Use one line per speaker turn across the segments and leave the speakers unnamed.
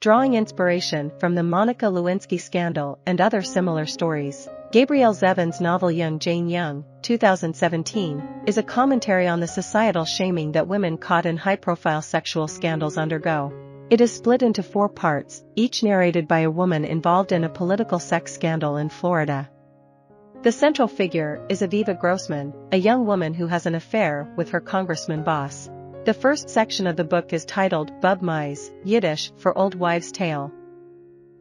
drawing inspiration from the Monica Lewinsky scandal and other similar stories. Gabrielle Zevin's novel Young Jane Young, 2017, is a commentary on the societal shaming that women caught in high-profile sexual scandals undergo. It is split into 4 parts, each narrated by a woman involved in a political sex scandal in Florida. The central figure is Aviva Grossman, a young woman who has an affair with her congressman boss. The first section of the book is titled Bub Mise, Yiddish for Old Wives' Tale.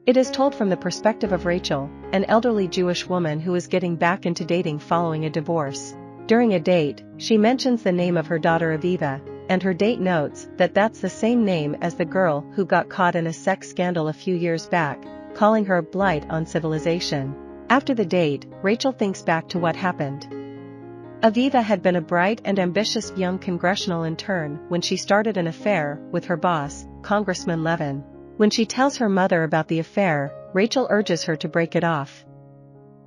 It is told from the perspective of Rachel, an elderly Jewish woman who is getting back into dating following a divorce. During a date, she mentions the name of her daughter Aviva, and her date notes that that's the same name as the girl who got caught in a sex scandal a few years back, calling her a blight on civilization. After the date, Rachel thinks back to what happened. Aviva had been a bright and ambitious young congressional intern when she started an affair with her boss, Congressman Levin. When she tells her mother about the affair, Rachel urges her to break it off.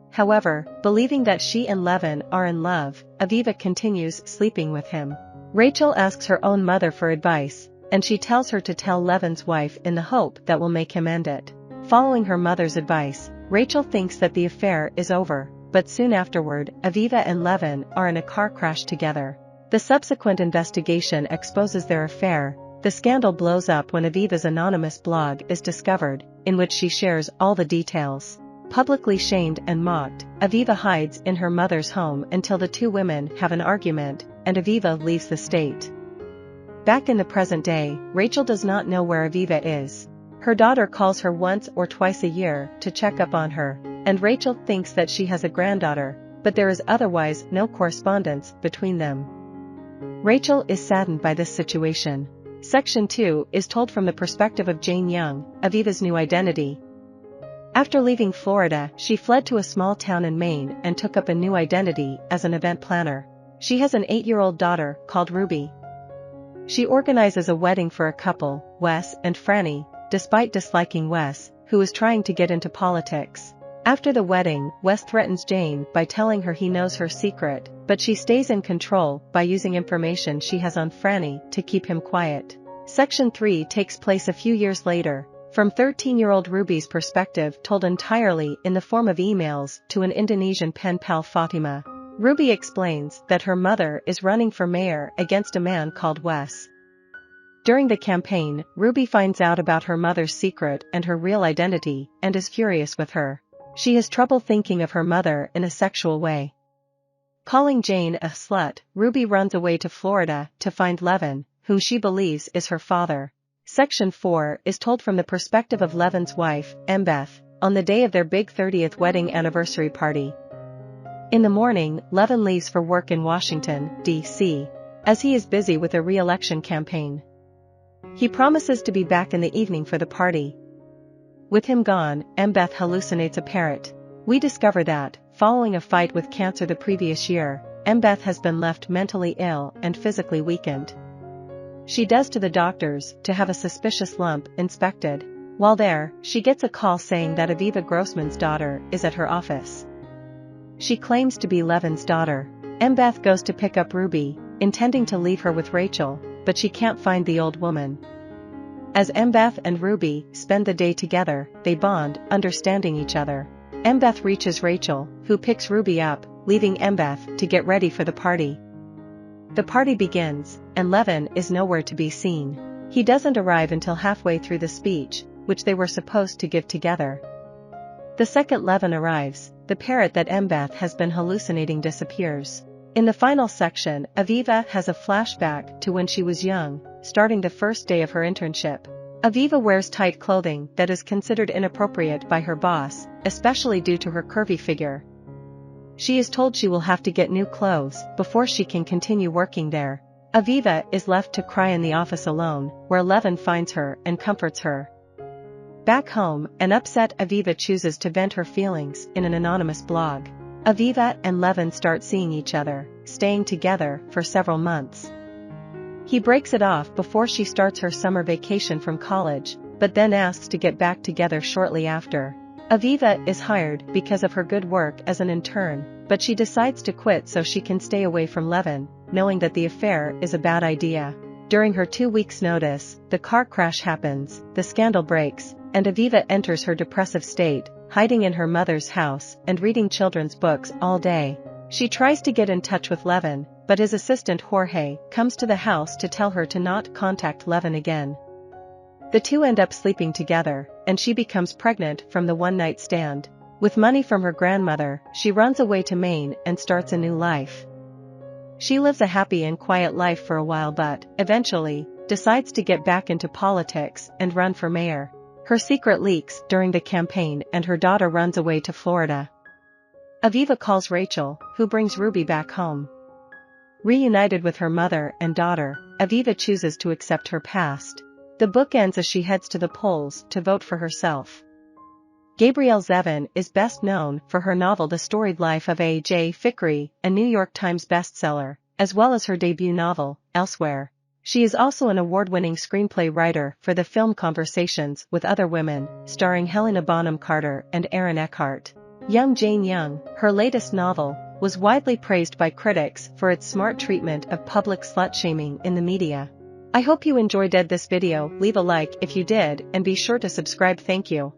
However, believing that she and Levin are in love, Aviva continues sleeping with him. Rachel asks her own mother for advice, and she tells her to tell Levin's wife in the hope that will make him end it. Following her mother's advice, Rachel thinks that the affair is over, but soon afterward, Aviva and Levin are in a car crash together. The subsequent investigation exposes their affair. The scandal blows up when Aviva's anonymous blog is discovered, in which she shares all the details. Publicly shamed and mocked, Aviva hides in her mother's home until the 2 women have an argument, and Aviva leaves the state. Back in the present day, Rachel does not know where Aviva is. Her daughter calls her once or twice a year to check up on her, and Rachel thinks that she has a granddaughter, but there is otherwise no correspondence between them. Rachel is saddened by this situation. Section 2 is told from the perspective of Jane Young, Aviva's new identity. After leaving Florida, she fled to a small town in Maine and took up a new identity as an event planner. She has an 8-year-old daughter called Ruby. She organizes a wedding for a couple, Wes and Franny, despite disliking Wes, who is trying to get into politics. After the wedding, Wes threatens Jane by telling her he knows her secret, but she stays in control by using information she has on Franny to keep him quiet. Section 3 takes place a few years later, from 13-year-old Ruby's perspective told entirely in the form of emails to an Indonesian pen pal Fatima. Ruby explains that her mother is running for mayor against a man called Wes. During the campaign, Ruby finds out about her mother's secret and her real identity, and is furious with her. She has trouble thinking of her mother in a sexual way. Calling Jane a slut, Ruby runs away to Florida to find Levin, whom she believes is her father. Section 4 is told from the perspective of Levin's wife, Embeth, on the day of their big 30th wedding anniversary party. In the morning, Levin leaves for work in Washington, D.C., as he is busy with a re-election campaign. He promises to be back in the evening for the party. With him gone, Embeth hallucinates a parrot. We discover that, following a fight with cancer the previous year, Embeth has been left mentally ill and physically weakened. She does to the doctors to have a suspicious lump inspected. While there, she gets a call saying that Aviva Grossman's daughter is at her office. She claims to be Levin's daughter. Embeth goes to pick up Ruby, intending to leave her with Rachel, but she can't find the old woman. As Embeth and Ruby spend the day together, they bond, understanding each other. Embeth reaches Rachel, who picks Ruby up, leaving Embeth to get ready for the party. The party begins, and Levin is nowhere to be seen. He doesn't arrive until halfway through the speech, which they were supposed to give together. The second Levin arrives, the parrot that Embeth has been hallucinating disappears. In the final section, Aviva has a flashback to when she was young, starting the first day of her internship. Aviva wears tight clothing that is considered inappropriate by her boss, especially due to her curvy figure. She is told she will have to get new clothes before she can continue working there. Aviva is left to cry in the office alone, where Levin finds her and comforts her. Back home, an upset Aviva chooses to vent her feelings in an anonymous blog. Aviva and Levin start seeing each other, staying together for several months. He breaks it off before she starts her summer vacation from college, but then asks to get back together shortly after. Aviva is hired because of her good work as an intern, but she decides to quit so she can stay away from Levin, knowing that the affair is a bad idea. During her 2 weeks' notice, the car crash happens, the scandal breaks, and Aviva enters her depressive state, hiding in her mother's house and reading children's books all day. She tries to get in touch with Levin, but his assistant Jorge comes to the house to tell her to not contact Levin again. The two end up sleeping together, and she becomes pregnant from the one-night stand. With money from her grandmother, she runs away to Maine and starts a new life. She lives a happy and quiet life for a while but, eventually, decides to get back into politics and run for mayor. Her secret leaks during the campaign and her daughter runs away to Florida. Aviva calls Rachel, who brings Ruby back home. Reunited with her mother and daughter, Aviva chooses to accept her past. The book ends as she heads to the polls to vote for herself. Gabrielle Zevin is best known for her novel The Storied Life of A.J. Fikri, a New York Times bestseller, as well as her debut novel, Elsewhere. She is also an award-winning screenplay writer for the film Conversations with Other Women, starring Helena Bonham Carter and Aaron Eckhart. Young Jane Young, her latest novel, was widely praised by critics for its smart treatment of public slut-shaming in the media. I hope you enjoyed this video. Leave a like if you did and be sure to subscribe. Thank you.